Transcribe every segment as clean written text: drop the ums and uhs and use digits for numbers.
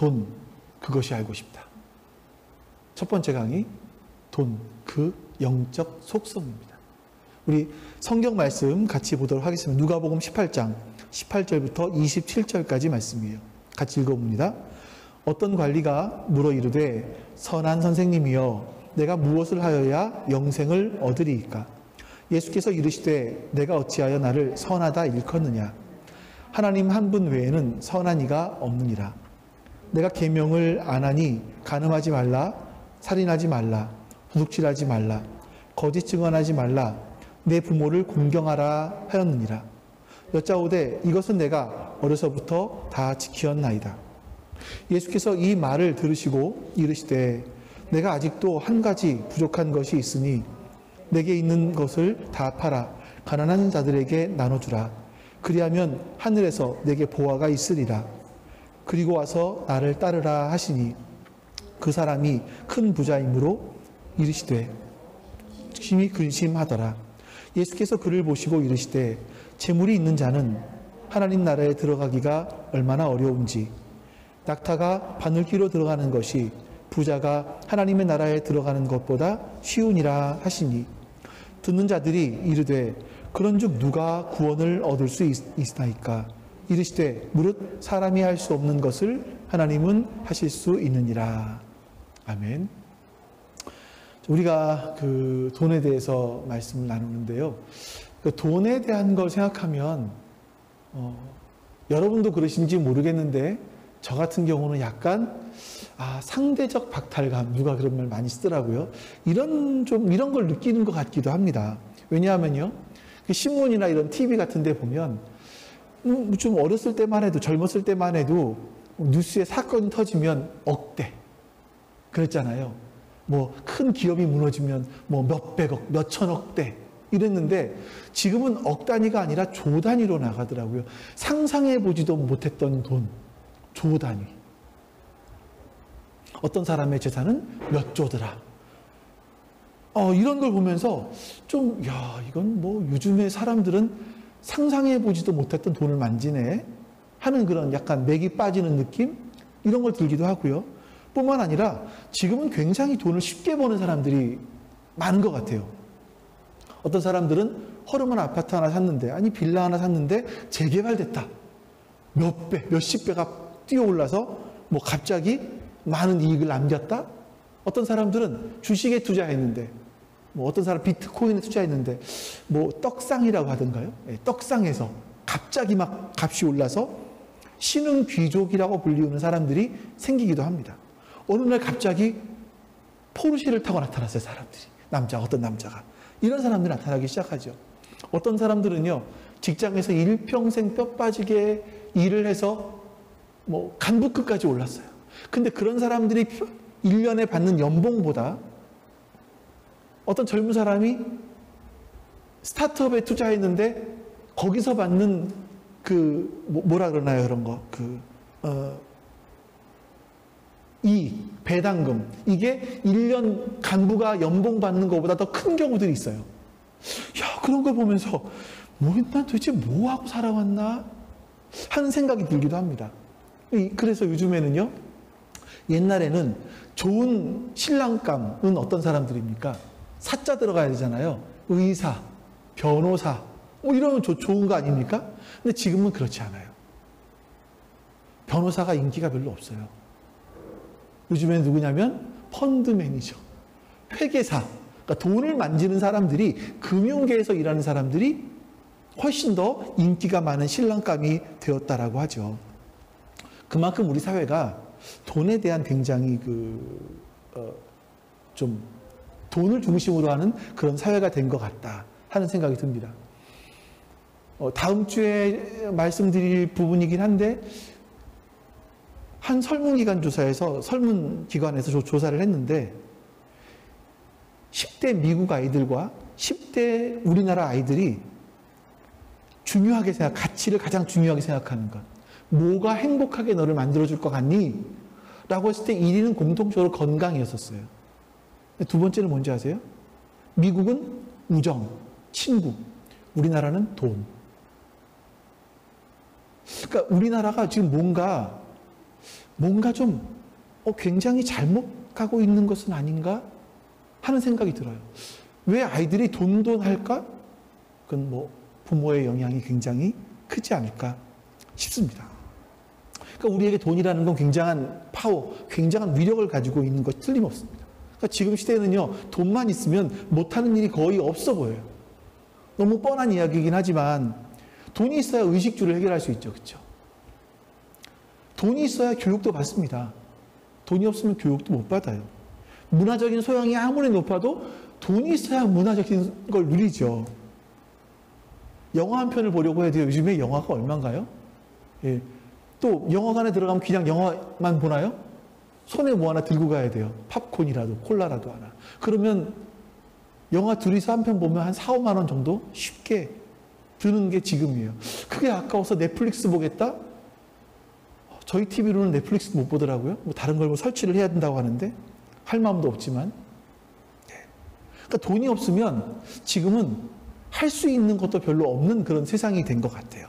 돈, 그것이 알고 싶다. 첫 번째 강의, 돈, 그 영적 속성입니다. 우리 성경 말씀 같이 보도록 하겠습니다. 누가복음 18장 18절부터 27절까지 말씀이에요. 같이 읽어봅니다. 어떤 관리가 물어 이르되 선한 선생님이여 내가 무엇을 하여야 영생을 얻으리이까? 예수께서 이르시되 내가 어찌하여 나를 선하다 일컫느냐? 하나님 한 분 외에는 선한 이가 없느니라. 내가 계명을 안 하니 간음하지 말라, 살인하지 말라, 도둑질하지 말라, 거짓 증언하지 말라, 내 부모를 공경하라 하였느니라. 여짜오되 이것은 내가 어려서부터 다 지키었나이다. 예수께서 이 말을 들으시고 이르시되 내가 아직도 한 가지 부족한 것이 있으니 내게 있는 것을 다 팔아 가난한 자들에게 나눠주라. 그리하면 하늘에서 내게 보화가 있으리라. 그리고 와서 나를 따르라 하시니 그 사람이 큰 부자이므로 이르시되 심히 근심하더라. 예수께서 그를 보시고 이르시되 재물이 있는 자는 하나님 나라에 들어가기가 얼마나 어려운지 낙타가 바늘귀로 들어가는 것이 부자가 하나님의 나라에 들어가는 것보다 쉬우니라 하시니 듣는 자들이 이르되 그런즉 누가 구원을 얻을 수 있나이까? 이르시되 무릇 사람이 할 수 없는 것을 하나님은 하실 수 있느니라. 아멘. 우리가 그 돈에 대해서 말씀을 나누는데요. 그 돈에 대한 걸 생각하면 여러분도 그러신지 모르겠는데 저 같은 경우는 약간 상대적 박탈감, 누가 그런 말 많이 쓰더라고요. 이런 걸 느끼는 것 같기도 합니다. 왜냐하면요, 신문이나 이런 TV 같은 데 보면 좀 어렸을 때만 해도, 젊었을 때만 해도 뉴스에 사건이 터지면 억대 그랬잖아요. 뭐 큰 기업이 무너지면 뭐 몇백억, 몇천억대 이랬는데 지금은 억 단위가 아니라 조 단위로 나가더라고요. 상상해 보지도 못했던 돈, 조 단위. 어떤 사람의 재산은 몇 조더라. 이런 걸 보면서 이건 뭐 요즘에 사람들은 상상해 보지도 못했던 돈을 만지네 하는 그런 약간 맥이 빠지는 느낌? 이런 걸 들기도 하고요. 뿐만 아니라 지금은 굉장히 돈을 쉽게 버는 사람들이 많은 것 같아요. 어떤 사람들은 허름한 아파트 하나 샀는데, 아니 빌라 하나 샀는데 재개발됐다. 몇 배, 몇십 배가 뛰어올라서 뭐 갑자기 많은 이익을 남겼다. 어떤 사람들은 주식에 투자했는데, 뭐 어떤 사람 비트코인에 투자했는데 뭐 떡상이라고 하던가요? 떡상에서 갑자기 막 값이 올라서 신흥 귀족이라고 불리우는 사람들이 생기기도 합니다. 어느 날 갑자기 포르쉐를 타고 나타났어요, 사람들이. 어떤 남자가. 이런 사람들이 나타나기 시작하죠. 어떤 사람들은요, 직장에서 일평생 뼈 빠지게 일을 해서 뭐 간부급까지 올랐어요. 근데 그런 사람들이 1년에 받는 연봉보다 어떤 젊은 사람이 스타트업에 투자했는데 거기서 받는 뭐라 그러나요, 그런 거. 배당금. 이게 1년 간부가 연봉 받는 것보다 더 큰 경우들이 있어요. 그런 걸 보면서 난 도대체 뭐하고 살아왔나? 하는 생각이 들기도 합니다. 그래서 요즘에는요, 옛날에는 좋은 신랑감은 어떤 사람들입니까? 사자 들어가야 되잖아요. 의사, 변호사, 이러면 좋은 거 아닙니까? 근데 지금은 그렇지 않아요. 변호사가 인기가 별로 없어요. 요즘엔 누구냐면 펀드 매니저, 회계사, 그러니까 돈을 만지는 사람들이, 금융계에서 일하는 사람들이 훨씬 더 인기가 많은 신랑감이 되었다라고 하죠. 그만큼 우리 사회가 돈에 대한 굉장히 좀 돈을 중심으로 하는 그런 사회가 된 것 같다 하는 생각이 듭니다. 다음 주에 말씀드릴 부분이긴 한데, 한 설문기관에서 조사를 했는데 10대 미국 아이들과 10대 우리나라 아이들이 가치를 가장 중요하게 생각하는 것. 뭐가 행복하게 너를 만들어줄 것 같니? 라고 했을 때 1위는 공통적으로 건강이었었어요. 두 번째는 뭔지 아세요? 미국은 우정, 친구. 우리나라는 돈. 그러니까 우리나라가 지금 뭔가 뭔가 좀 굉장히 잘못 가고 있는 것은 아닌가 하는 생각이 들어요. 왜 아이들이 돈할까? 그건 뭐 부모의 영향이 굉장히 크지 않을까 싶습니다. 그러니까 우리에게 돈이라는 건 굉장한 파워, 굉장한 위력을 가지고 있는 것 틀림없습니다. 그러니까 지금 시대는요, 돈만 있으면 못하는 일이 거의 없어 보여요. 너무 뻔한 이야기이긴 하지만 돈이 있어야 의식주를 해결할 수 있죠. 그렇죠? 돈이 있어야 교육도 받습니다. 돈이 없으면 교육도 못 받아요. 문화적인 소양이 아무리 높아도 돈이 있어야 문화적인 걸 누리죠. 영화 한 편을 보려고 해도 요즘에 영화가 얼마인가요? 예. 또 영화관에 들어가면 그냥 영화만 보나요? 손에 뭐 하나 들고 가야 돼요. 팝콘이라도 콜라라도 하나. 그러면 영화 둘이서 한 편 보면 한 4, 5만 원 정도 쉽게 드는 게 지금이에요. 그게 아까워서 넷플릭스 보겠다? 저희 TV로는 넷플릭스 못 보더라고요. 뭐 다른 걸 뭐 설치를 해야 된다고 하는데 할 마음도 없지만. 그러니까 돈이 없으면 지금은 할 수 있는 것도 별로 없는 그런 세상이 된 것 같아요.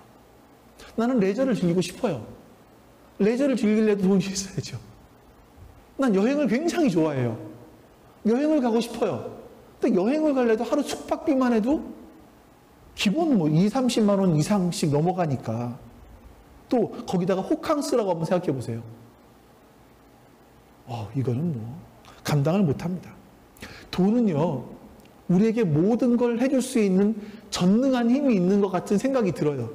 나는 레저를 즐기고 싶어요. 레저를 즐기려도 돈이 있어야죠. 난 여행을 굉장히 좋아해요. 여행을 가고 싶어요. 근데 여행을 가려도 하루 숙박비만 해도 기본 뭐 2, 30만 원 이상씩 넘어가니까 또 거기다가 호캉스라고 한번 생각해 보세요. 이거는 뭐 감당을 못합니다. 돈은요, 우리에게 모든 걸 해줄 수 있는 전능한 힘이 있는 것 같은 생각이 들어요.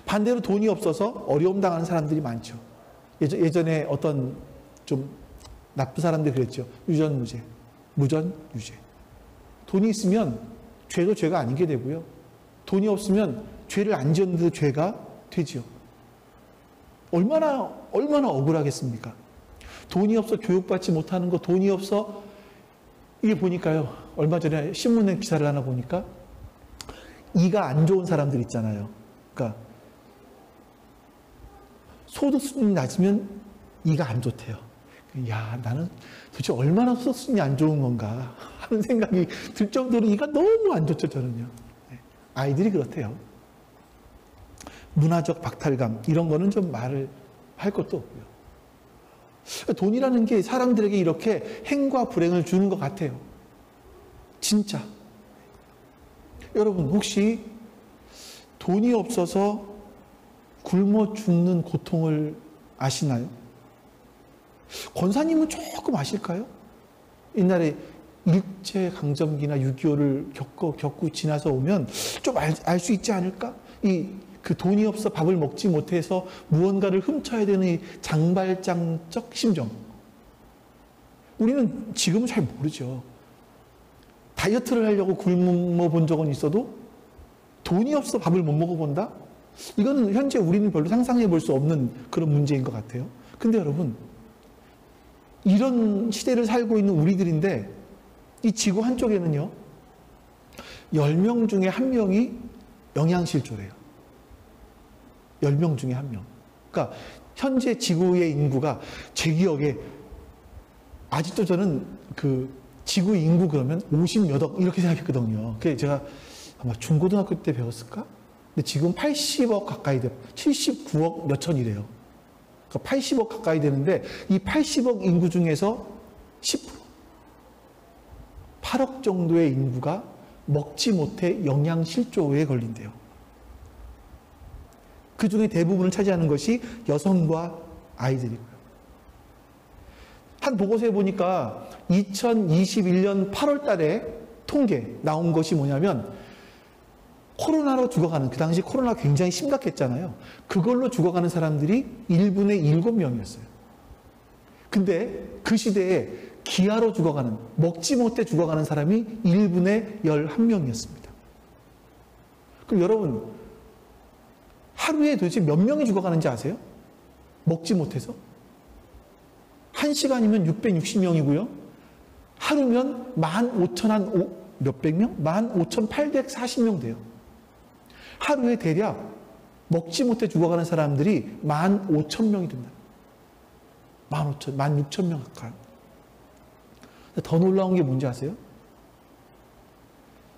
반대로 돈이 없어서 어려움 당하는 사람들이 많죠. 예전에 어떤 좀 나쁜 사람들이 그랬죠. 유전무죄, 무전유죄. 돈이 있으면 죄도 죄가 아니게 되고요. 돈이 없으면 죄를 안 지었는데도 죄가 되죠. 얼마나 억울하겠습니까? 돈이 없어 교육받지 못하는 거, 돈이 없어, 이게 보니까요, 얼마 전에 신문에 기사를 하나 보니까 이가 안 좋은 사람들 있잖아요. 그러니까 소득 수준이 낮으면 이가 안 좋대요. 야, 나는 도대체 얼마나 소득 수준이 안 좋은 건가 하는 생각이 들 정도로 이가 너무 안 좋죠, 저는요. 아이들이 그렇대요. 문화적 박탈감, 이런 거는 좀 말을 할 것도 없고요. 돈이라는 게 사람들에게 이렇게 행과 불행을 주는 것 같아요. 진짜. 여러분, 혹시 돈이 없어서 굶어 죽는 고통을 아시나요? 권사님은 조금 아실까요? 옛날에 일제강점기나 6.25를 겪고 지나서 오면 좀 알 수 있지 않을까? 그 돈이 없어 밥을 먹지 못해서 무언가를 훔쳐야 되는 이 장발장적 심정. 우리는 지금은 잘 모르죠. 다이어트를 하려고 굶어 본 적은 있어도 돈이 없어 밥을 못 먹어본다? 이거는 현재 우리는 별로 상상해 볼 수 없는 그런 문제인 것 같아요. 근데 여러분, 이런 시대를 살고 있는 우리들인데 이 지구 한쪽에는요, 10명 중에 1명이 영양실조래요. 10명 중에 1명. 그러니까 현재 지구의 인구가 제 기억에 아직도 저는 그 지구 인구 그러면 50몇 억 이렇게 생각했거든요. 그게 제가 아마 중고등학교 때 배웠을까? 근데 지금 80억 가까이 돼, 79억 몇천이래요. 그러니까 80억 가까이 되는데 이 80억 인구 중에서 10%, 8억 정도의 인구가 먹지 못해 영양실조에 걸린대요. 그 중에 대부분을 차지하는 것이 여성과 아이들이고요. 한 보고서에 보니까 2021년 8월 달에 통계 나온 것이 뭐냐면 코로나로 죽어가는, 그 당시 코로나가 굉장히 심각했잖아요. 그걸로 죽어가는 사람들이 1분의 7명이었어요. 근데 그 시대에 기아로 죽어가는, 먹지 못해 죽어가는 사람이 1분의 11명이었습니다. 그럼 여러분, 하루에 도대체 몇 명이 죽어가는지 아세요? 먹지 못해서? 1시간이면 660명이고요. 하루면 15,000 몇백 명? 15,840명 돼요. 하루에 대략 먹지 못해 죽어가는 사람들이 15,000명이 된다. 16,000명 가까이. 더 놀라운 게 뭔지 아세요?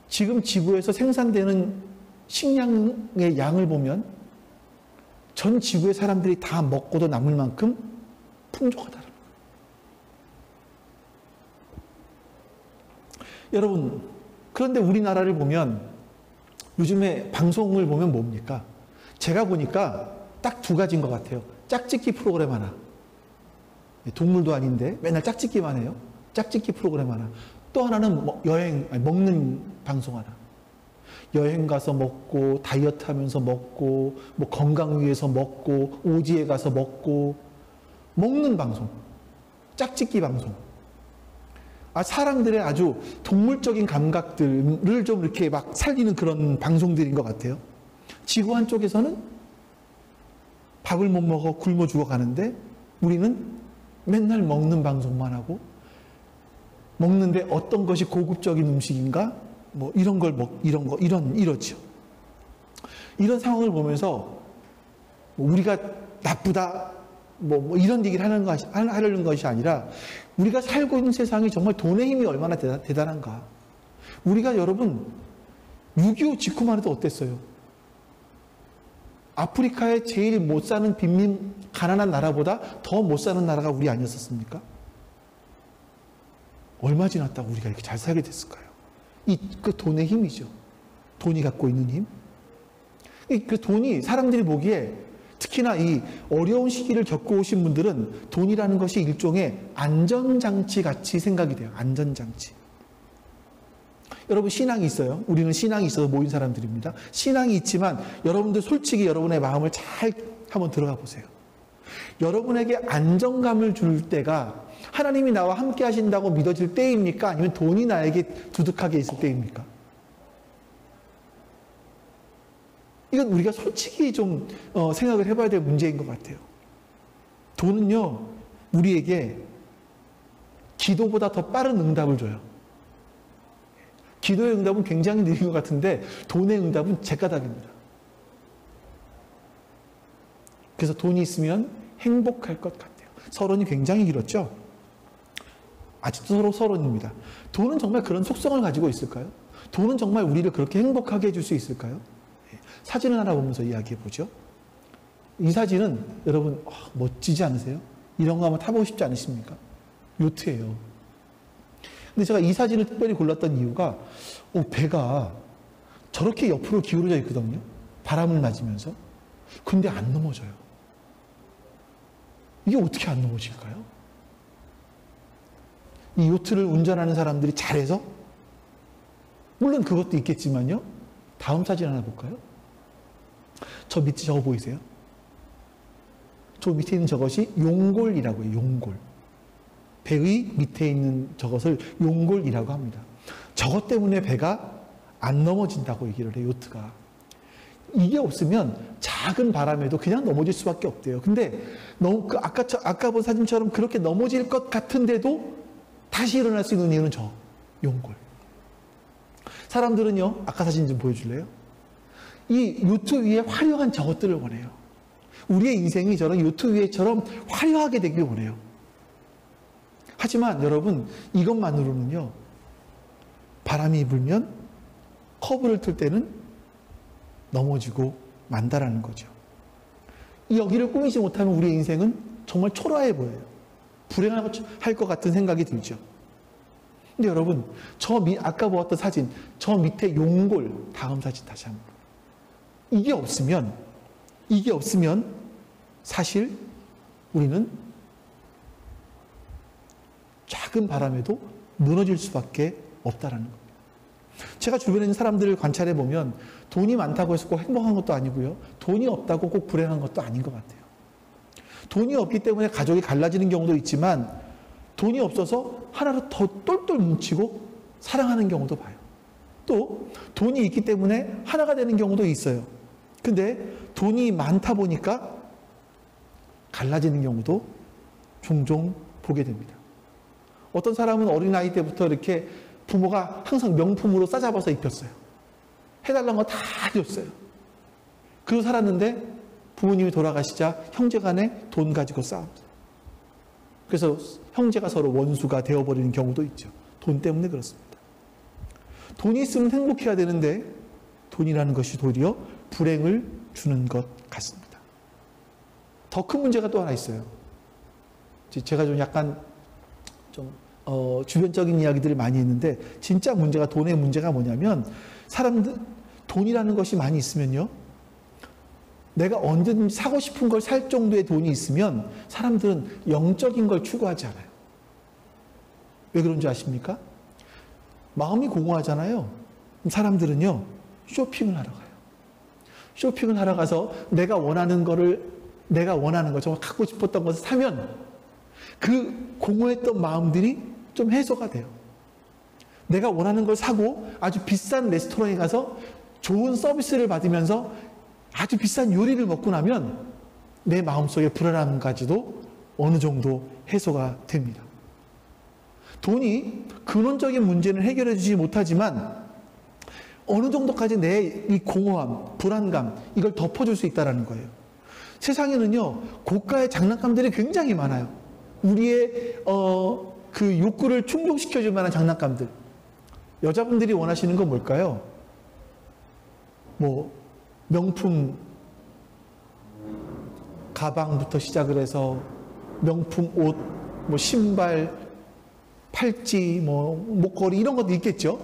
지금 지구에서 생산되는 식량의 양을 보면 전 지구의 사람들이 다 먹고도 남을 만큼 풍족하다는 거예요. 여러분, 그런데 우리나라를 보면 요즘에 방송을 보면 뭡니까? 제가 보니까 딱 두 가지인 것 같아요. 짝짓기 프로그램 하나. 동물도 아닌데 맨날 짝짓기만 해요. 짝짓기 프로그램 하나. 또 하나는 먹는 방송 하나. 여행 가서 먹고, 다이어트 하면서 먹고, 뭐 건강 위해서 먹고, 오지에 가서 먹고, 먹는 방송. 짝짓기 방송. 사람들의 아주 동물적인 감각들을 좀 이렇게 막 살리는 그런 방송들인 것 같아요. 지구 한쪽에서는 밥을 못 먹어 굶어 죽어가는데 우리는 맨날 먹는 방송만 하고, 먹는데 어떤 것이 고급적인 음식인가? 뭐 이런 걸 이러죠. 이런 상황을 보면서 우리가 나쁘다, 뭐 이런 얘기를 하려는 것이 아니라 우리가 살고 있는 세상이 정말 돈의 힘이 얼마나 대단한가. 우리가 여러분 6.25 직후만 해도 어땠어요? 아프리카에 제일 못 사는 빈민 가난한 나라보다 더 못 사는 나라가 우리 아니었습니까? 얼마 지났다고 우리가 이렇게 잘 살게 됐을까요? 그 돈의 힘이죠. 돈이 갖고 있는 힘. 그 돈이 사람들이 보기에, 특히나 이 어려운 시기를 겪어오신 분들은 돈이라는 것이 일종의 안전장치 같이 생각이 돼요. 안전장치. 여러분, 신앙이 있어요. 우리는 신앙이 있어서 모인 사람들입니다. 신앙이 있지만 여러분들 솔직히 여러분의 마음을 잘 한번 들어가 보세요. 여러분에게 안정감을 줄 때가 하나님이 나와 함께 하신다고 믿어질 때입니까? 아니면 돈이 나에게 두둑하게 있을 때입니까? 이건 우리가 솔직히 좀 생각을 해봐야 될 문제인 것 같아요. 돈은요, 우리에게 기도보다 더 빠른 응답을 줘요. 기도의 응답은 굉장히 느린 것 같은데 돈의 응답은 제까닭입니다. 그래서 돈이 있으면 행복할 것 같아요. 서론이 굉장히 길었죠? 아직도 서론입니다. 돈은 정말 그런 속성을 가지고 있을까요? 돈은 정말 우리를 그렇게 행복하게 해줄 수 있을까요? 사진을 하나 보면서 이야기해 보죠. 이 사진은 여러분 멋지지 않으세요? 이런 거 한번 타보고 싶지 않으십니까? 요트예요. 근데 제가 이 사진을 특별히 골랐던 이유가 배가 저렇게 옆으로 기울어져 있거든요. 바람을 맞으면서. 근데 안 넘어져요. 이게 어떻게 안 넘어질까요? 이 요트를 운전하는 사람들이 잘해서? 물론 그것도 있겠지만요. 다음 사진 하나 볼까요? 저 밑에 저거 보이세요? 저 밑에 있는 저것이 용골이라고 해요. 용골. 배의 밑에 있는 저것을 용골이라고 합니다. 저것 때문에 배가 안 넘어진다고 얘기를 해요. 요트가. 이게 없으면 작은 바람에도 그냥 넘어질 수밖에 없대요. 근데 너무 아까 본 사진처럼 그렇게 넘어질 것 같은데도 다시 일어날 수 있는 이유는 저 용골. 사람들은요, 아까 사진 좀 보여줄래요? 이 요트 위에 화려한 저것들을 원해요. 우리의 인생이 저런 요트 위에처럼 화려하게 되길 원해요. 하지만 여러분, 이것만으로는요, 바람이 불면 커브를 틀 때는 넘어지고 만다라는 거죠. 여기를 꾸미지 못하면 우리의 인생은 정말 초라해 보여요. 불행할 것 같은 생각이 들죠. 근데 여러분, 아까 보았던 사진, 저 밑에 용골, 다음 사진 다시 한번. 이게 없으면 사실 우리는 작은 바람에도 무너질 수밖에 없다라는 겁니다. 제가 주변에 있는 사람들을 관찰해 보면 돈이 많다고 해서 꼭 행복한 것도 아니고요. 돈이 없다고 꼭 불행한 것도 아닌 것 같아요. 돈이 없기 때문에 가족이 갈라지는 경우도 있지만 돈이 없어서 하나로 더 똘똘 뭉치고 사랑하는 경우도 봐요. 또 돈이 있기 때문에 하나가 되는 경우도 있어요. 근데 돈이 많다 보니까 갈라지는 경우도 종종 보게 됩니다. 어떤 사람은 어린아이 때부터 이렇게 부모가 항상 명품으로 싸잡아서 입혔어요. 해달라는 거 다 해줬어요. 그러고 살았는데 부모님이 돌아가시자 형제 간에 돈 가지고 싸웁니다. 그래서 형제가 서로 원수가 되어버리는 경우도 있죠. 돈 때문에 그렇습니다. 돈이 있으면 행복해야 되는데 돈이라는 것이 도리어 불행을 주는 것 같습니다. 더 큰 문제가 또 하나 있어요. 제가 좀 약간 주변적인 이야기들을 많이 했는데, 진짜 문제가, 돈의 문제가 뭐냐면, 사람들, 돈이라는 것이 많이 있으면요, 내가 언제든지 사고 싶은 걸 살 정도의 돈이 있으면 사람들은 영적인 걸 추구하지 않아요. 왜 그런지 아십니까? 마음이 공허하잖아요. 사람들은요, 쇼핑을 하러 가요. 쇼핑을 하러 가서 내가 원하는 거, 정말 갖고 싶었던 것을 사면 그 공허했던 마음들이 좀 해소가 돼요. 내가 원하는 걸 사고 아주 비싼 레스토랑에 가서 좋은 서비스를 받으면서 아주 비싼 요리를 먹고 나면 내 마음속의 불안함까지도 어느 정도 해소가 됩니다. 돈이 근원적인 문제는 해결해 주지 못하지만 어느 정도까지 내 이 공허함, 불안감, 이걸 덮어줄 수 있다는 거예요. 세상에는요, 고가의 장난감들이 굉장히 많아요. 우리의 그 욕구를 충족시켜줄 만한 장난감들. 여자분들이 원하시는 건 뭘까요? 뭐 명품 가방부터 시작을 해서 명품 옷, 뭐 신발, 팔찌, 뭐 목걸이 이런 것도 있겠죠.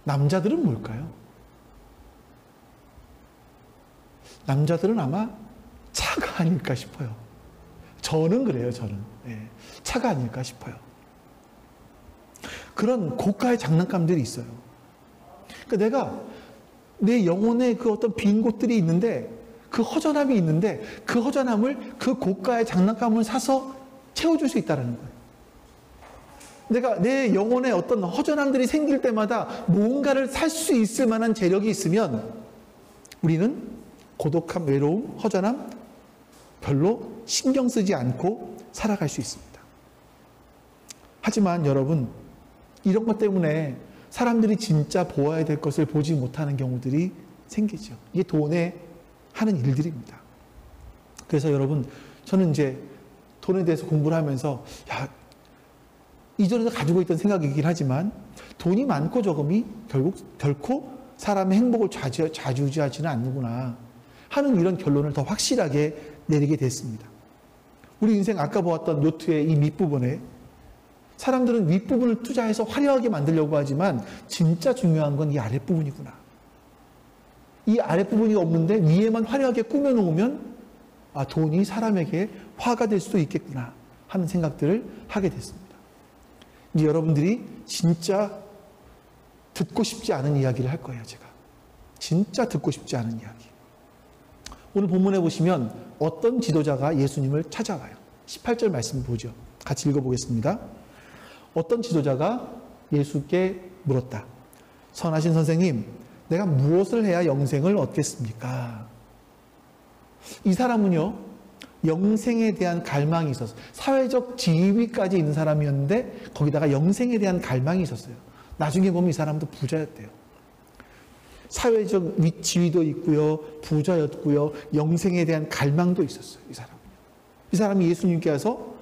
남자들은 뭘까요? 남자들은 아마 차가 아닐까 싶어요. 저는 그래요, 저는. 네, 차가 아닐까 싶어요. 그런 고가의 장난감들이 있어요. 그러니까 내가 내 영혼에 그 어떤 빈 곳들이 있는데, 그 허전함이 있는데, 그 허전함을 그 고가의 장난감을 사서 채워줄 수 있다는 거예요. 내가 내 영혼에 어떤 허전함들이 생길 때마다 무언가를 살 수 있을 만한 재력이 있으면 우리는 고독함, 외로움, 허전함 별로 신경 쓰지 않고 살아갈 수 있습니다. 하지만 여러분, 이런 것 때문에 사람들이 진짜 보아야 될 것을 보지 못하는 경우들이 생기죠. 이게 돈에 하는 일들입니다. 그래서 여러분, 저는 이제 돈에 대해서 공부를 하면서 이전에도 가지고 있던 생각이긴 하지만 돈이 많고 적음이 결코 사람의 행복을 좌지우지하지는 않는구나 하는 이런 결론을 더 확실하게 내리게 됐습니다. 우리 인생 아까 보았던 요트의 이 밑부분에 사람들은 윗부분을 투자해서 화려하게 만들려고 하지만 진짜 중요한 건 이 아랫부분이구나. 이 아랫부분이 없는데 위에만 화려하게 꾸며놓으면 돈이 사람에게 화가 될 수도 있겠구나 하는 생각들을 하게 됐습니다. 이제 여러분들이 진짜 듣고 싶지 않은 이야기를 할 거예요, 제가. 진짜 듣고 싶지 않은 이야기. 오늘 본문에 보시면 어떤 지도자가 예수님을 찾아와요. 18절 말씀 보죠. 같이 읽어보겠습니다. 어떤 지도자가 예수께 물었다. 선하신 선생님, 내가 무엇을 해야 영생을 얻겠습니까? 이 사람은요, 영생에 대한 갈망이 있었어요. 사회적 지위까지 있는 사람이었는데 거기다가 영생에 대한 갈망이 있었어요. 나중에 보면 이 사람도 부자였대요. 사회적 지위도 있고요, 부자였고요, 영생에 대한 갈망도 있었어요. 이 사람은요. 이 사람이 예수님께 와서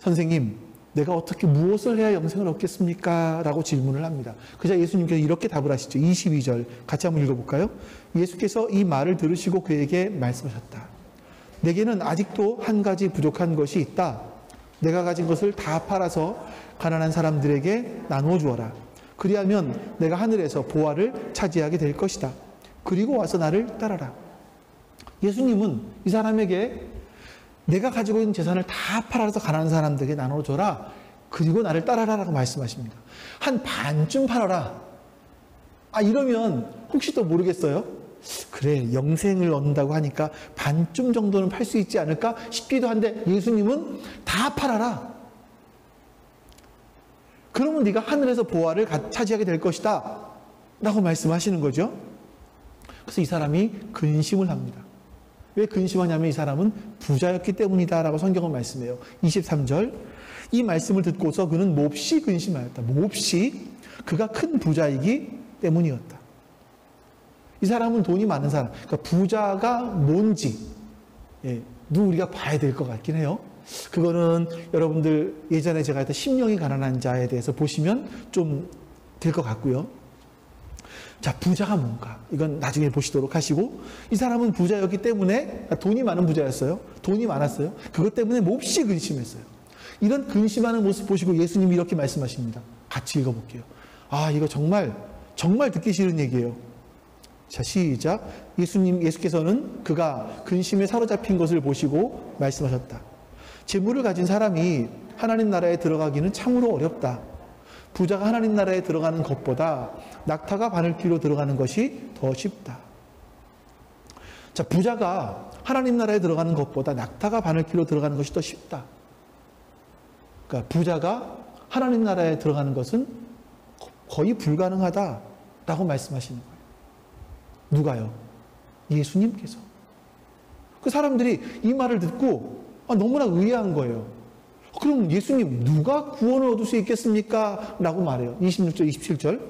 선생님, 내가 어떻게 무엇을 해야 영생을 얻겠습니까? 라고 질문을 합니다. 그자 예수님께서 이렇게 답을 하시죠. 22절 같이 한번 읽어볼까요? 예수께서 이 말을 들으시고 그에게 말씀하셨다. 내게는 아직도 한 가지 부족한 것이 있다. 내가 가진 것을 다 팔아서 가난한 사람들에게 나누어 주어라. 그리하면 내가 하늘에서 보화를 차지하게 될 것이다. 그리고 와서 나를 따라라. 예수님은 이 사람에게 내가 가지고 있는 재산을 다 팔아서 가난한 사람들에게 나누어 줘라. 그리고 나를 따라라라고 말씀하십니다. 한 반쯤 팔아라. 이러면 혹시 또 모르겠어요? 그래, 영생을 얻는다고 하니까 반쯤 정도는 팔 수 있지 않을까 싶기도 한데 예수님은 다 팔아라. 그러면 네가 하늘에서 보화를 차지하게 될 것이다 라고 말씀하시는 거죠. 그래서 이 사람이 근심을 합니다. 왜 근심하냐면 이 사람은 부자였기 때문이다 라고 성경은 말씀해요. 23절 이 말씀을 듣고서 그는 몹시 근심하였다. 몹시 그가 큰 부자이기 때문이었다. 이 사람은 돈이 많은 사람, 그러니까 부자가 뭔지 우리가 봐야 될 것 같긴 해요. 그거는 여러분들 예전에 제가 했던 심령이 가난한 자에 대해서 보시면 좀 될 것 같고요. 자, 부자가 뭔가? 이건 나중에 보시도록 하시고, 이 사람은 부자였기 때문에, 돈이 많은 부자였어요. 돈이 많았어요. 그것 때문에 몹시 근심했어요. 이런 근심하는 모습 보시고 예수님이 이렇게 말씀하십니다. 같이 읽어볼게요. 아, 이거 정말 듣기 싫은 얘기예요. 자, 시작. 예수께서는 그가 근심에 사로잡힌 것을 보시고 말씀하셨다. 재물을 가진 사람이 하나님 나라에 들어가기는 참으로 어렵다. 부자가 하나님 나라에 들어가는 것보다 낙타가 바늘귀로 들어가는 것이 더 쉽다. 자, 부자가 하나님 나라에 들어가는 것보다 낙타가 바늘귀로 들어가는 것이 더 쉽다. 그러니까 부자가 하나님 나라에 들어가는 것은 거의 불가능하다라고 말씀하시는 거예요. 누가요? 예수님께서. 그 사람들이 이 말을 듣고 너무나 의아한 거예요. 그럼 예수님 누가 구원을 얻을 수 있겠습니까? 라고 말해요. 26절, 27절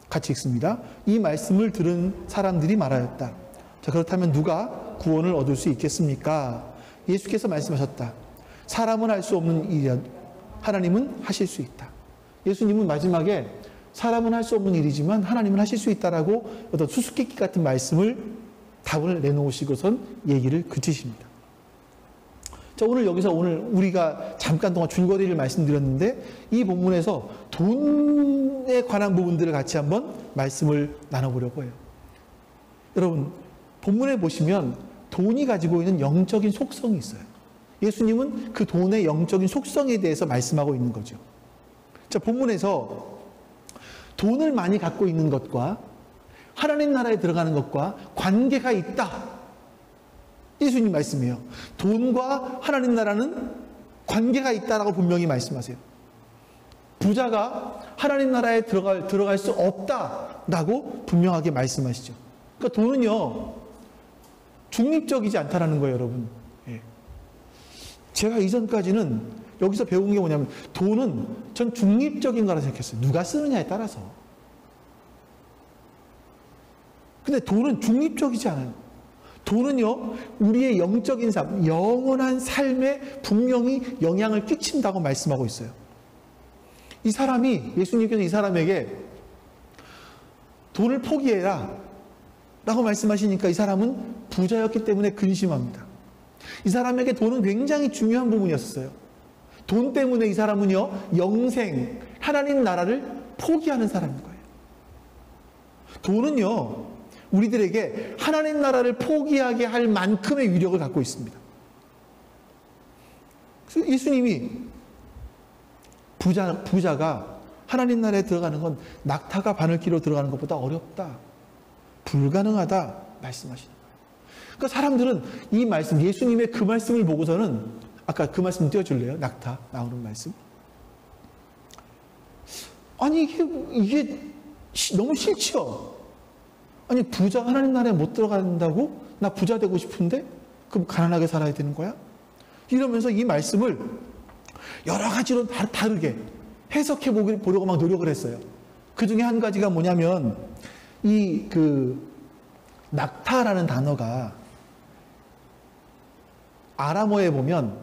같이 읽습니다. 이 말씀을 들은 사람들이 말하였다. 자, 그렇다면 누가 구원을 얻을 수 있겠습니까? 예수께서 말씀하셨다. 사람은 할 수 없는 일이야. 하나님은 하실 수 있다. 예수님은 마지막에 사람은 할 수 없는 일이지만 하나님은 하실 수 있다라고 어떤 수수께끼 같은 말씀을 답을 내놓으시고선 얘기를 그치십니다. 자, 오늘 우리가 잠깐 동안 줄거리를 말씀드렸는데 이 본문에서 돈에 관한 부분들을 같이 한번 말씀을 나눠보려고 해요. 여러분, 본문에 보시면 돈이 가지고 있는 영적인 속성이 있어요. 예수님은 그 돈의 영적인 속성에 대해서 말씀하고 있는 거죠. 자, 본문에서 돈을 많이 갖고 있는 것과 하나님 나라에 들어가는 것과 관계가 있다. 예수님 말씀이에요. 돈과 하나님 나라는 관계가 있다라고 분명히 말씀하세요. 부자가 하나님 나라에 들어갈 수 없다라고 분명하게 말씀하시죠. 그러니까 돈은요, 중립적이지 않다라는 거예요, 여러분. 예. 제가 이전까지는 여기서 배운 게 뭐냐면 돈은 전 중립적인 거라 생각했어요. 누가 쓰느냐에 따라서. 근데 돈은 중립적이지 않아요. 돈은요, 우리의 영적인 삶, 영원한 삶에 분명히 영향을 끼친다고 말씀하고 있어요. 예수님께서 이 사람에게 돈을 포기해라 라고 말씀하시니까 이 사람은 부자였기 때문에 근심합니다. 이 사람에게 돈은 굉장히 중요한 부분이었어요. 돈 때문에 이 사람은요, 영생, 하나님 나라를 포기하는 사람인 거예요. 돈은요, 우리들에게 하나님 나라를 포기하게 할 만큼의 위력을 갖고 있습니다. 그래서 예수님이 부자가 하나님 나라에 들어가는 건 낙타가 바늘귀로 들어가는 것보다 어렵다, 불가능하다 말씀하시는 거예요. 그러니까 사람들은 이 말씀, 예수님의 그 말씀을 보고서는, 아까 그 말씀 띄워줄래요? 낙타 나오는 말씀. 아니 이게 너무 싫죠. 아니, 부자가 하나님 나라에 못 들어간다고? 나 부자 되고 싶은데? 그럼 가난하게 살아야 되는 거야? 이러면서 이 말씀을 여러 가지로 다르게 해석해 보려고 막 노력을 했어요. 그 중에 한 가지가 뭐냐면, 낙타라는 단어가 아람어에 보면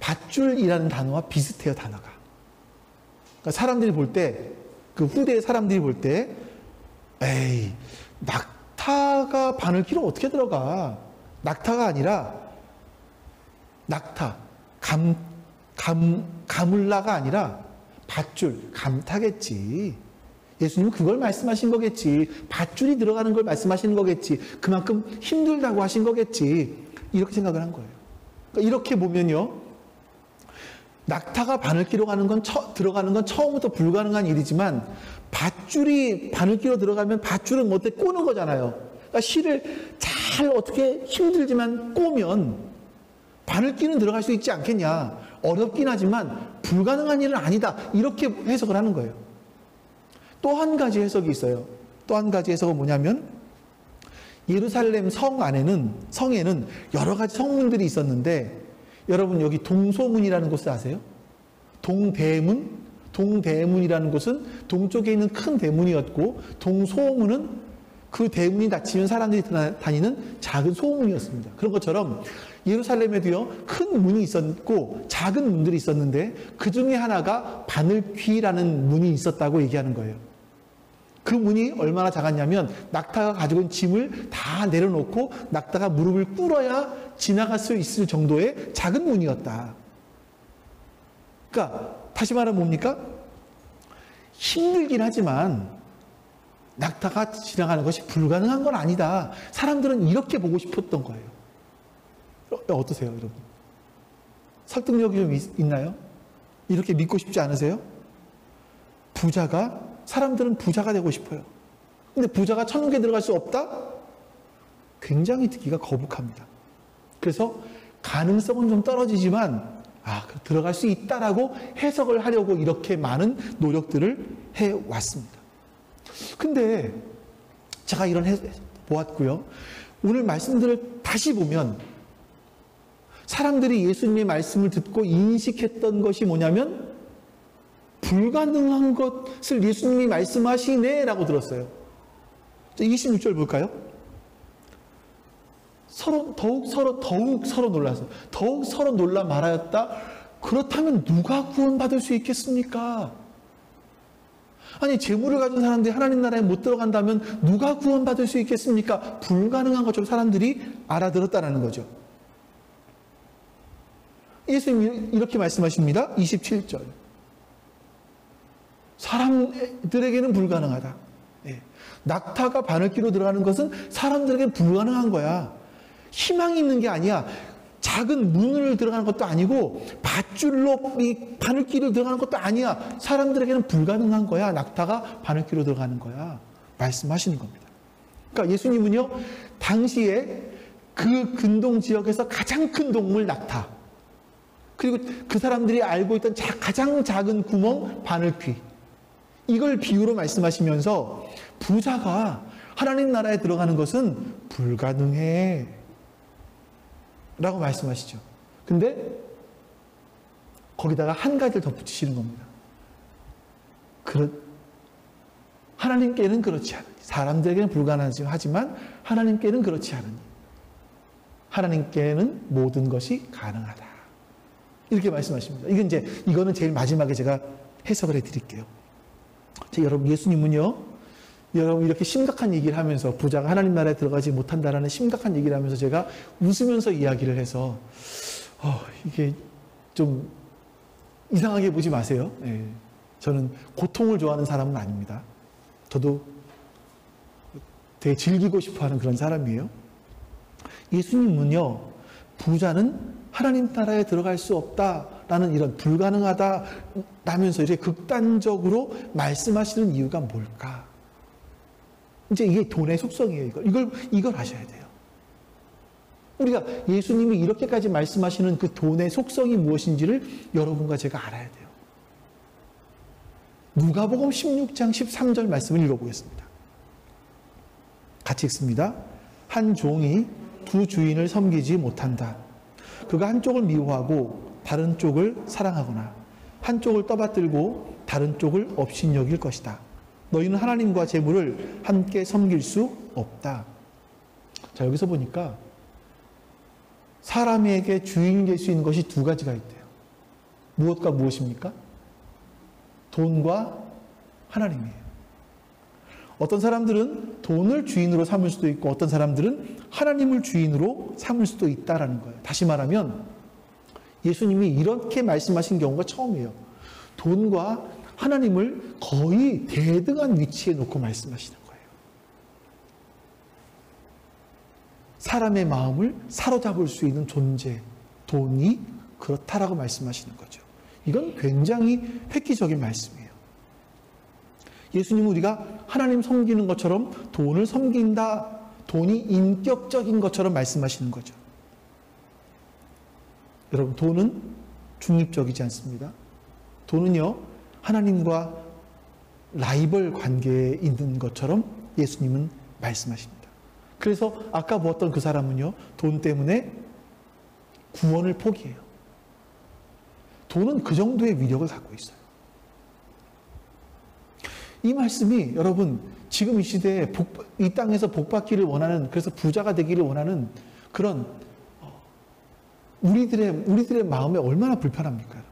밧줄이라는 단어와 비슷해요, 단어가. 그러니까 사람들이 볼 때, 그 후대의 사람들이 볼 때, 에이, 낙타가 바늘귀로 어떻게 들어가? 낙타가 아니라, 가물라가 아니라 밧줄, 감타겠지. 예수님은 그걸 말씀하신 거겠지. 밧줄이 들어가는 걸 말씀하시는 거겠지. 그만큼 힘들다고 하신 거겠지. 이렇게 생각을 한 거예요. 그러니까 이렇게 보면요, 낙타가 바늘귀로 들어가는 건 처음부터 불가능한 일이지만, 밧줄이 바늘귀로 들어가면 밧줄은 뭐 어때? 꼬는 거잖아요. 그러니까 실을 잘 어떻게 힘들지만 꼬면 바늘귀는 들어갈 수 있지 않겠냐. 어렵긴 하지만 불가능한 일은 아니다. 이렇게 해석을 하는 거예요. 또 한 가지 해석이 있어요. 또 한 가지 해석은 뭐냐면, 예루살렘 성에는 여러 가지 성문들이 있었는데, 여러분 여기 동소문이라는 곳을 아세요? 동대문이라는 곳은 동쪽에 있는 큰 대문이었고, 동소문은 그 대문이 닫히면 사람들이 다니는 작은 소문이었습니다. 그런 것처럼 예루살렘에도요, 큰 문이 있었고 작은 문들이 있었는데 그 중에 하나가 바늘귀라는 문이 있었다고 얘기하는 거예요. 그 문이 얼마나 작았냐면 낙타가 가지고 있는 짐을 다 내려놓고 낙타가 무릎을 꿇어야 지나갈 수 있을 정도의 작은 문이었다. 그러니까 다시 말하면 뭡니까? 힘들긴 하지만 낙타가 지나가는 것이 불가능한 건 아니다. 사람들은 이렇게 보고 싶었던 거예요. 어떠세요, 여러분? 설득력이 좀 있나요? 이렇게 믿고 싶지 않으세요? 사람들은 부자가 되고 싶어요. 근데 부자가 천국에 들어갈 수 없다? 굉장히 듣기가 거북합니다. 그래서 가능성은 좀 떨어지지만 들어갈 수 있다라고 해석을 하려고 이렇게 많은 노력들을 해왔습니다. 근데 제가 이런 보았고요. 오늘 말씀들을 다시 보면 사람들이 예수님의 말씀을 듣고 인식했던 것이 뭐냐면 불가능한 것을 예수님이 말씀하시네 라고 들었어요. 26절 볼까요? 더욱 서로 놀라서 더욱 서로 놀라 말하였다. 그렇다면 누가 구원받을 수 있겠습니까? 아니 재물을 가진 사람들이 하나님 나라에 못 들어간다면 누가 구원받을 수 있겠습니까? 불가능한 것처럼 사람들이 알아들었다는 거죠. 예수님이 이렇게 말씀하십니다. 27절. 사람들에게는 불가능하다. 낙타가 바늘귀로 들어가는 것은 사람들에게 불가능한 거야. 희망이 있는 게 아니야. 작은 문을 들어가는 것도 아니고 밧줄로 이 바늘귀를 들어가는 것도 아니야. 사람들에게는 불가능한 거야. 낙타가 바늘귀로 들어가는 거야. 말씀하시는 겁니다. 그러니까 예수님은요, 당시에 그 근동 지역에서 가장 큰 동물 낙타, 그리고 그 사람들이 알고 있던 가장 작은 구멍 바늘귀, 이걸 비유로 말씀하시면서 부자가 하나님 나라에 들어가는 것은 불가능해 라고 말씀하시죠. 근데 거기다가 한 가지를 덧붙이시는 겁니다. 하나님께는 그렇지 않으니, 사람들에게는 불가능하지만 하나님께는 그렇지 않으니 하나님께는 모든 것이 가능하다. 이렇게 말씀하십니다. 이거는 제일 마지막에 제가 해석을 해드릴게요. 여러분, 예수님은요, 여러분 이렇게 심각한 얘기를 하면서 부자가 하나님 나라에 들어가지 못한다라는 심각한 얘기를 하면서 제가 웃으면서 이야기를 해서 이게 좀 이상하게 보지 마세요. 저는 고통을 좋아하는 사람은 아닙니다. 저도 되게 즐기고 싶어하는 그런 사람이에요. 예수님은요, 부자는 하나님 나라에 들어갈 수 없다라는 이런 불가능하다라면서 이렇게 극단적으로 말씀하시는 이유가 뭘까? 이게 돈의 속성이에요. 이걸 아셔야 돼요. 우리가 예수님이 이렇게까지 말씀하시는 그 돈의 속성이 무엇인지를 여러분과 제가 알아야 돼요. 누가복음 16장 13절 말씀을 읽어보겠습니다. 같이 읽습니다. 한 종이 두 주인을 섬기지 못한다. 그가 한쪽을 미워하고 다른 쪽을 사랑하거나 한쪽을 떠받들고 다른 쪽을 업신여길 것이다. 너희는 하나님과 재물을 함께 섬길 수 없다. 자, 여기서 보니까 사람에게 주인이 될 수 있는 것이 두 가지가 있대요. 무엇과 무엇입니까? 돈과 하나님이에요. 어떤 사람들은 돈을 주인으로 삼을 수도 있고 어떤 사람들은 하나님을 주인으로 삼을 수도 있다라는 거예요. 다시 말하면 예수님이 이렇게 말씀하신 경우가 처음이에요. 돈과 하나님을 거의 대등한 위치에 놓고 말씀하시는 거예요. 사람의 마음을 사로잡을 수 있는 존재, 돈이 그렇다라고 말씀하시는 거죠. 이건 굉장히 획기적인 말씀이에요. 예수님은 우리가 하나님 섬기는 것처럼 돈을 섬긴다, 돈이 인격적인 것처럼 말씀하시는 거죠. 여러분, 돈은 중립적이지 않습니다. 돈은요, 하나님과 라이벌 관계에 있는 것처럼 예수님은 말씀하십니다. 그래서 아까 보았던 그 사람은요, 돈 때문에 구원을 포기해요. 돈은 그 정도의 위력을 갖고 있어요. 이 말씀이 여러분, 지금 이 시대에 이 땅에서 복받기를 원하는, 그래서 부자가 되기를 원하는 그런 우리들의 마음에 얼마나 불편합니까?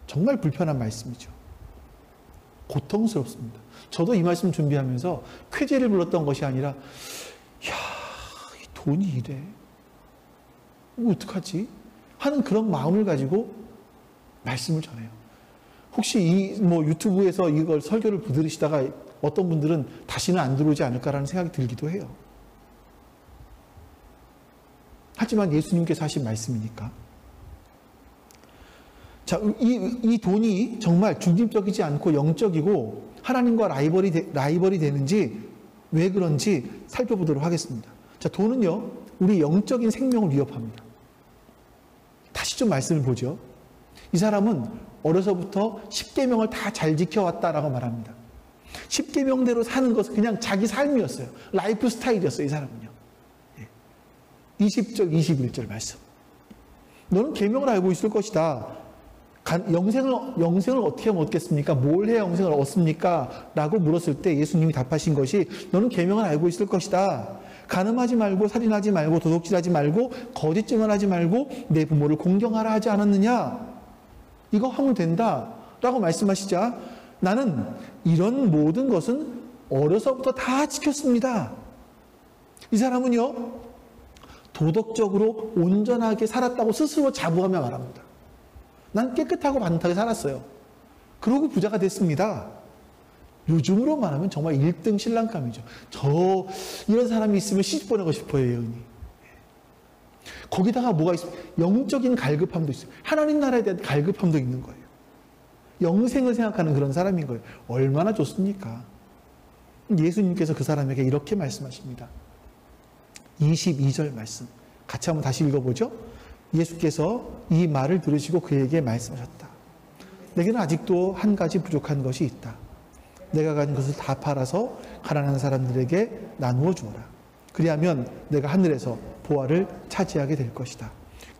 정말 불편한 말씀이죠. 고통스럽습니다. 저도 이 말씀 준비하면서 쾌재를 불렀던 것이 아니라, 야, 이 돈이 이래. 이거 어떡하지? 하는 그런 마음을 가지고 말씀을 전해요. 혹시 유튜브에서 이걸 설교를 들으시다가 어떤 분들은 다시는 안 들어오지 않을까라는 생각이 들기도 해요. 하지만 예수님께서 하신 말씀이니까. 자, 이 돈이 정말 중립적이지 않고 영적이고 하나님과 라이벌이 되는지 왜 그런지 살펴보도록 하겠습니다. 자, 돈은요, 우리 영적인 생명을 위협합니다. 다시 좀 말씀을 보죠. 이 사람은 어려서부터 10계명을 다 잘 지켜왔다라고 말합니다. 10계명대로 사는 것은 그냥 자기 삶이었어요. 라이프 스타일이었어요, 이 사람은요. 20절, 21절 말씀. 너는 계명을 알고 있을 것이다. 영생을 어떻게 하면 얻겠습니까? 뭘 해야 영생을 얻습니까? 라고 물었을 때 예수님이 답하신 것이 너는 계명을 알고 있을 것이다. 간음하지 말고 살인하지 말고 도둑질하지 말고 거짓 증언하지 말고 내 부모를 공경하라 하지 않았느냐? 이거 하면 된다 라고 말씀하시자 나는 이런 모든 것은 어려서부터 다 지켰습니다. 이 사람은요, 도덕적으로 온전하게 살았다고 스스로 자부하며 말합니다. 난 깨끗하고 반듯하게 살았어요. 그러고 부자가 됐습니다. 요즘으로 말하면 정말 1등 신랑감이죠. 이런 사람이 있으면 시집 보내고 싶어요, 예언이. 거기다가 뭐가 있어요? 영적인 갈급함도 있어요. 하나님 나라에 대한 갈급함도 있는 거예요. 영생을 생각하는 그런 사람인 거예요. 얼마나 좋습니까? 예수님께서 그 사람에게 이렇게 말씀하십니다. 22절 말씀. 같이 한번 다시 읽어보죠. 예수께서 이 말을 들으시고 그에게 말씀하셨다. 내게는 아직도 한 가지 부족한 것이 있다. 내가 가진 것을 다 팔아서 가난한 사람들에게 나누어 주어라. 그리하면 내가 하늘에서 보화를 차지하게 될 것이다.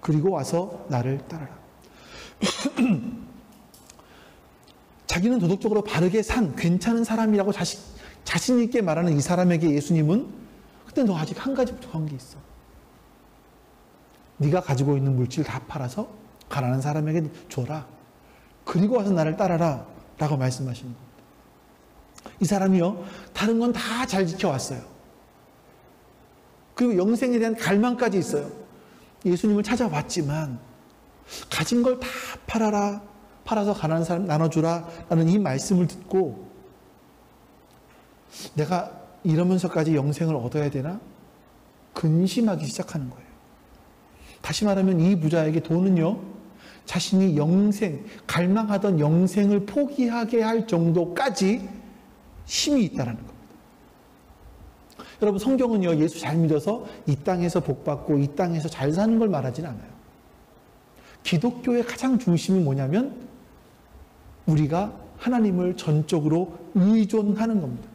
그리고 와서 나를 따르라. 자기는 도덕적으로 바르게 산 괜찮은 사람이라고 자신 있게 말하는 이 사람에게 예수님은 근데 너 아직 한 가지 부족한 게 있어. 네가 가지고 있는 물질 다 팔아서 가난한 사람에게 줘라. 그리고 와서 나를 따라라 라고 말씀하시는 겁니다. 이 사람이요, 다른 건 다 잘 지켜왔어요. 그리고 영생에 대한 갈망까지 있어요. 예수님을 찾아왔지만 가진 걸 다 팔아라, 팔아서 가난한 사람 나눠주라 라는 이 말씀을 듣고 내가 이러면서까지 영생을 얻어야 되나? 근심하기 시작하는 거예요. 다시 말하면 이 부자에게 돈은요, 자신이 갈망하던 영생을 포기하게 할 정도까지 힘이 있다는 겁니다. 여러분, 성경은요, 예수 잘 믿어서 이 땅에서 복받고 이 땅에서 잘 사는 걸 말하진 않아요. 기독교의 가장 중심이 뭐냐면 우리가 하나님을 전적으로 의존하는 겁니다.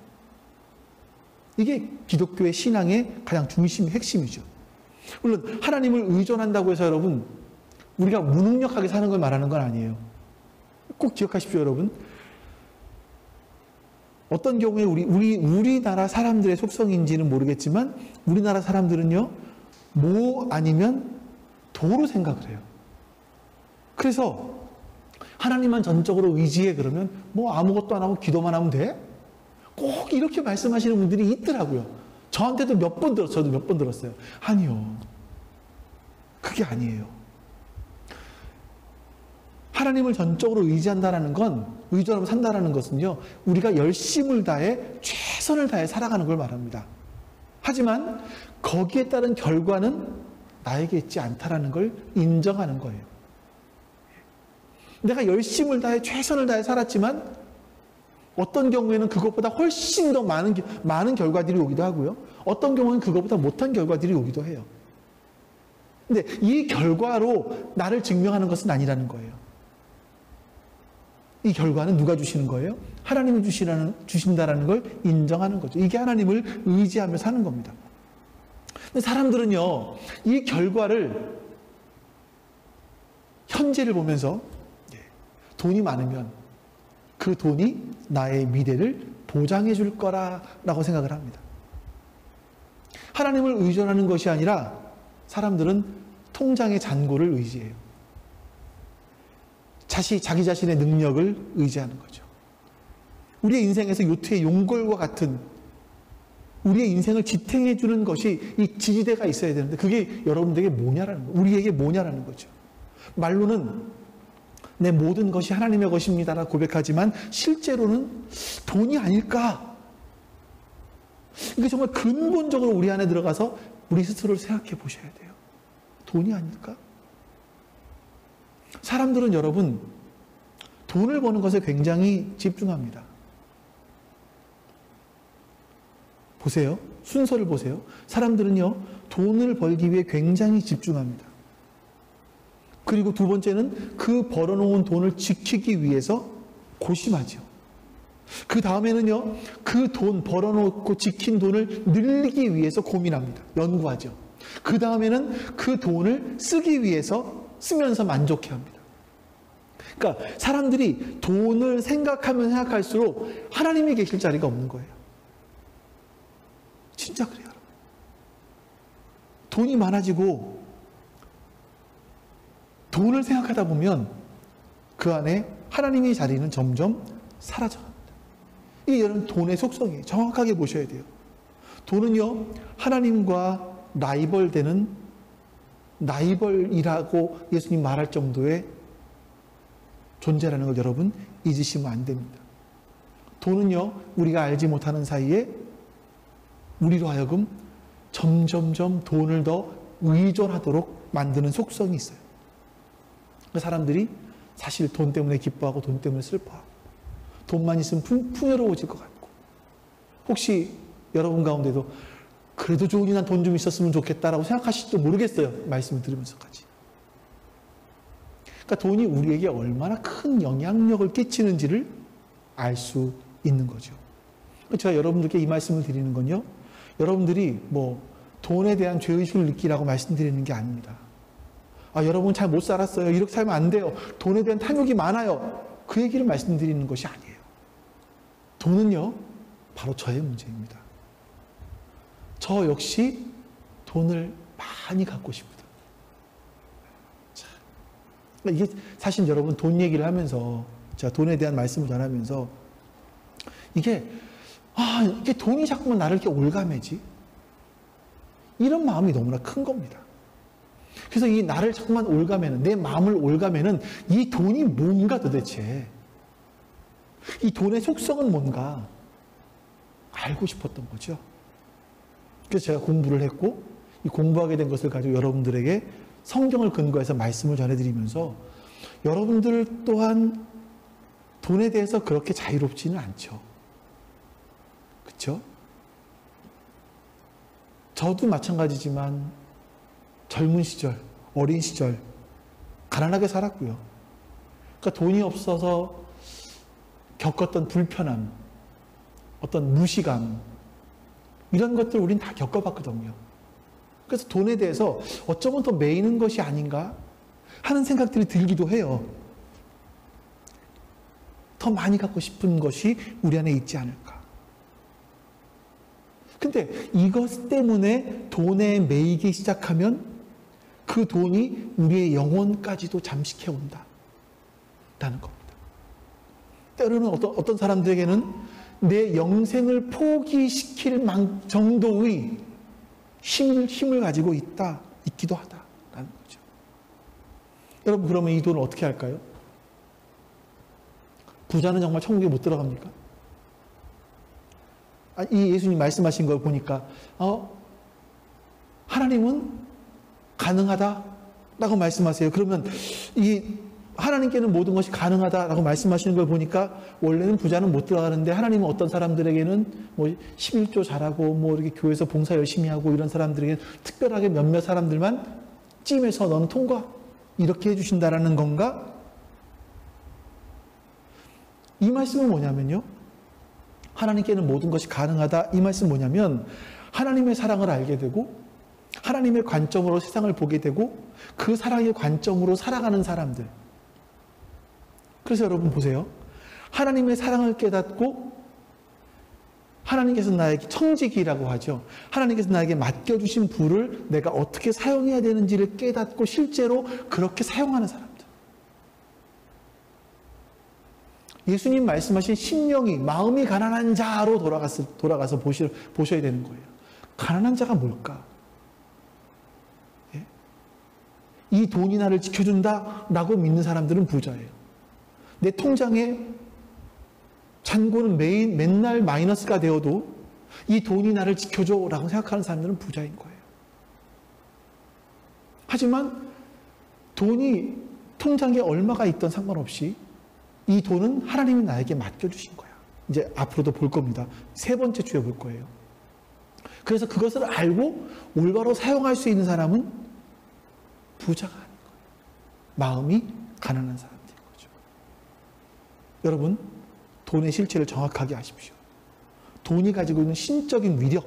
이게 기독교의 신앙의 가장 중심, 핵심이죠. 물론 하나님을 의존한다고 해서 여러분 우리가 무능력하게 사는 걸 말하는 건 아니에요. 꼭 기억하십시오, 여러분. 어떤 경우에 우리나라 사람들의 속성인지는 모르겠지만 우리나라 사람들은요, 뭐 아니면 도로 생각을 해요. 그래서 하나님만 전적으로 의지해 그러면 뭐 아무것도 안 하고 기도만 하면 돼? 꼭 이렇게 말씀하시는 분들이 있더라고요. 저한테도 몇 번 들었어요. 저도 몇 번 들었어요. 아니요. 그게 아니에요. 하나님을 전적으로 의지한다는 건, 의존하고 산다는 것은요, 우리가 열심을 다해 최선을 다해 살아가는 걸 말합니다. 하지만 거기에 따른 결과는 나에게 있지 않다라는 걸 인정하는 거예요. 내가 열심을 다해 최선을 다해 살았지만 어떤 경우에는 그것보다 훨씬 더 많은 결과들이 오기도 하고요. 어떤 경우는 그것보다 못한 결과들이 오기도 해요. 근데 이 결과로 나를 증명하는 것은 아니라는 거예요. 이 결과는 누가 주시는 거예요? 하나님이 주신다라는 걸 인정하는 거죠. 이게 하나님을 의지하며 사는 겁니다. 근데 사람들은요, 이 결과를, 현재를 보면서 돈이 많으면 그 돈이 나의 미래를 보장해 줄 거라고 생각을 합니다. 하나님을 의존하는 것이 아니라 사람들은 통장의 잔고를 의지해요. 자기 자신의 능력을 의지하는 거죠. 우리의 인생에서 요트의 용골과 같은 우리의 인생을 지탱해 주는 것이 이 지지대가 있어야 되는데 그게 여러분들에게 뭐냐라는 거, 우리에게 뭐냐라는 거죠. 말로는 내 모든 것이 하나님의 것입니다라고 고백하지만 실제로는 돈이 아닐까? 이게 정말 근본적으로 우리 안에 들어가서 우리 스스로를 생각해 보셔야 돼요. 돈이 아닐까? 사람들은 여러분 돈을 버는 것에 굉장히 집중합니다. 보세요. 순서를 보세요. 사람들은요, 돈을 벌기 위해 굉장히 집중합니다. 그리고 두 번째는 그 벌어놓은 돈을 지키기 위해서 고심하죠. 그 다음에는요, 그 돈 벌어놓고 지킨 돈을 늘리기 위해서 고민합니다. 연구하죠. 그 다음에는 그 돈을 쓰기 위해서 쓰면서 만족해합니다. 그러니까 사람들이 돈을 생각하면 생각할수록 하나님이 계실 자리가 없는 거예요. 진짜 그래요. 돈이 많아지고 돈을 생각하다 보면 그 안에 하나님의 자리는 점점 사라져갑니다. 이게 여러분 돈의 속성이에요. 정확하게 보셔야 돼요. 돈은요, 하나님과 라이벌되는, 라이벌이라고 예수님 말할 정도의 존재라는 걸 여러분 잊으시면 안 됩니다. 돈은요, 우리가 알지 못하는 사이에 우리로 하여금 점점점 돈을 더 의존하도록 만드는 속성이 있어요. 사람들이 사실 돈 때문에 기뻐하고 돈 때문에 슬퍼하고 돈만 있으면 풍요로워질 것 같고, 혹시 여러분 가운데도 그래도 좋으니 난 돈 좀 있었으면 좋겠다라고 생각하실지도 모르겠어요. 말씀을 들으면서까지. 그러니까 돈이 우리에게 얼마나 큰 영향력을 끼치는지를 알 수 있는 거죠. 제가 여러분들께 이 말씀을 드리는 건요, 여러분들이 뭐 돈에 대한 죄의식을 느끼라고 말씀드리는 게 아닙니다. 여러분 잘 못 살았어요. 이렇게 살면 안 돼요. 돈에 대한 탐욕이 많아요. 그 얘기를 말씀드리는 것이 아니에요. 돈은요, 바로 저의 문제입니다. 저 역시 돈을 많이 갖고 싶거든요. 이게 사실 여러분 돈 얘기를 하면서, 제가 돈에 대한 말씀을 전하면서 이게 돈이 자꾸만 나를 이렇게 올가매지? 이런 마음이 너무나 큰 겁니다. 그래서 이 나를 자꾸만 올가매는, 내 마음을 올가매는 이 돈이 뭔가 도대체, 이 돈의 속성은 뭔가 알고 싶었던 거죠. 그래서 제가 공부를 했고, 이 공부하게 된 것을 가지고 여러분들에게 성경을 근거해서 말씀을 전해드리면서 여러분들 또한 돈에 대해서 그렇게 자유롭지는 않죠. 그렇죠? 저도 마찬가지지만 젊은 시절, 어린 시절 가난하게 살았고요. 그러니까 돈이 없어서 겪었던 불편함, 어떤 무시감, 이런 것들 우린 다 겪어봤거든요. 그래서 돈에 대해서 어쩌면 더 매이는 것이 아닌가 하는 생각들이 들기도 해요. 더 많이 갖고 싶은 것이 우리 안에 있지 않을까. 근데 이것 때문에 돈에 매이기 시작하면 그 돈이 우리의 영혼까지도 잠식해 온다 라는 겁니다. 때로는 어떤 사람들에게는 내 영생을 포기시킬 정도의 힘을 가지고 있기도 하다라는 거죠. 여러분, 그러면 이 돈을 어떻게 할까요? 부자는 정말 천국에 못 들어갑니까? 이 예수님 말씀하신 걸 보니까 하나님은 가능하다라고 말씀하세요. 그러면 이 하나님께는 모든 것이 가능하다라고 말씀하시는 걸 보니까 원래는 부자는 못 들어가는데 하나님은 어떤 사람들에게는 뭐 11조 잘하고 뭐 이렇게 교회에서 봉사 열심히 하고 이런 사람들에게는 특별하게 몇몇 사람들만 찜해서 너는 통과 이렇게 해주신다라는 건가? 이 말씀은 뭐냐면요, 하나님께는 모든 것이 가능하다. 이 말씀은 뭐냐면 하나님의 사랑을 알게 되고 하나님의 관점으로 세상을 보게 되고 그 사랑의 관점으로 살아가는 사람들. 그래서 여러분 보세요. 하나님의 사랑을 깨닫고 하나님께서 나에게 청지기라고 하죠. 하나님께서 나에게 맡겨주신 부를 내가 어떻게 사용해야 되는지를 깨닫고 실제로 그렇게 사용하는 사람들. 예수님 말씀하신 심령이, 마음이 가난한 자로 돌아가서 보셔야 되는 거예요. 가난한 자가 뭘까? 예? 이 돈이 나를 지켜준다라고 믿는 사람들은 부자예요. 내 통장에 잔고는 맨날 마이너스가 되어도 이 돈이 나를 지켜줘라고 생각하는 사람들은 부자인 거예요. 하지만 돈이 통장에 얼마가 있던 상관없이 이 돈은 하나님이 나에게 맡겨주신 거야. 이제 앞으로도 볼 겁니다. 세 번째 주에 볼 거예요. 그래서 그것을 알고 올바로 사용할 수 있는 사람은 부자가 아닌 거예요. 마음이 가난한 사람들인 거죠. 여러분, 돈의 실체를 정확하게 아십시오. 돈이 가지고 있는 신적인 위력,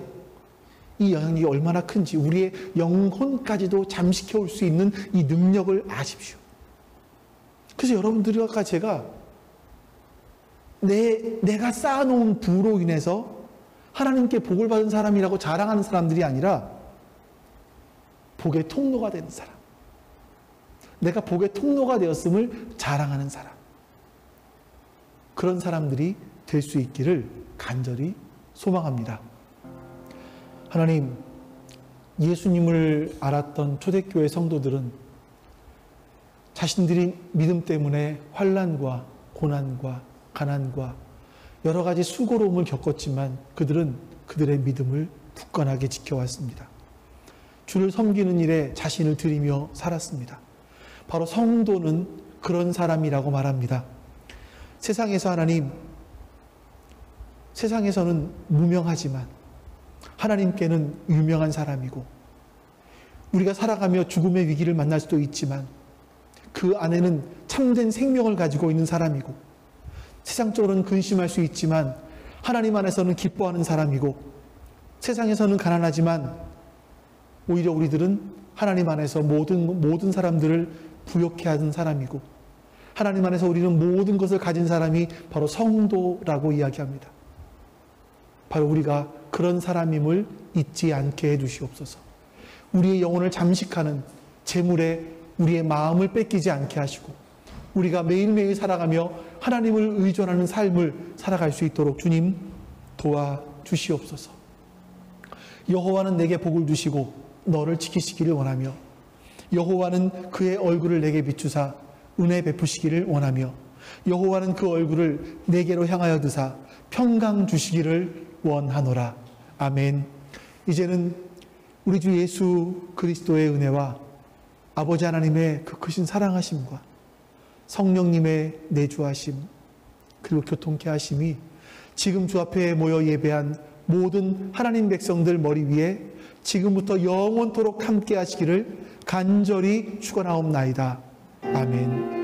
이 영향력이 얼마나 큰지 우리의 영혼까지도 잠식해 올 수 있는 이 능력을 아십시오. 그래서 여러분들과 제가 내가 쌓아놓은 부로 인해서 하나님께 복을 받은 사람이라고 자랑하는 사람들이 아니라 복의 통로가 되는 사람, 내가 복의 통로가 되었음을 자랑하는 사람, 그런 사람들이 될 수 있기를 간절히 소망합니다. 하나님, 예수님을 알았던 초대교회 성도들은 자신들이 믿음 때문에 환난과 고난과 가난과 여러 가지 수고로움을 겪었지만 그들은 그들의 믿음을 굳건하게 지켜왔습니다. 주를 섬기는 일에 자신을 들이며 살았습니다. 바로 성도는 그런 사람이라고 말합니다. 세상에서 세상에서는 무명하지만 하나님께는 유명한 사람이고, 우리가 살아가며 죽음의 위기를 만날 수도 있지만 그 안에는 참된 생명을 가지고 있는 사람이고, 세상적으로는 근심할 수 있지만 하나님 안에서는 기뻐하는 사람이고, 세상에서는 가난하지만 오히려 우리들은 하나님 안에서 모든 사람들을 부욕해 하는 사람이고, 하나님 안에서 우리는 모든 것을 가진 사람이 바로 성도라고 이야기합니다. 바로 우리가 그런 사람임을 잊지 않게 해주시옵소서. 우리의 영혼을 잠식하는 재물에 우리의 마음을 뺏기지 않게 하시고, 우리가 매일매일 살아가며 하나님을 의존하는 삶을 살아갈 수 있도록 주님 도와주시옵소서. 여호와는 내게 복을 주시고 너를 지키시기를 원하며, 여호와는 그의 얼굴을 내게 비추사 은혜 베푸시기를 원하며, 여호와는 그 얼굴을 내게로 향하여 드사 평강 주시기를 원하노라. 아멘. 이제는 우리 주 예수 그리스도의 은혜와 아버지 하나님의 그 크신 사랑하심과 성령님의 내주하심, 그리고 교통케 하심이 지금 주 앞에 모여 예배한 모든 하나님 백성들 머리 위에 지금부터 영원토록 함께 하시기를 간절히 축원하옵나이다. 아멘.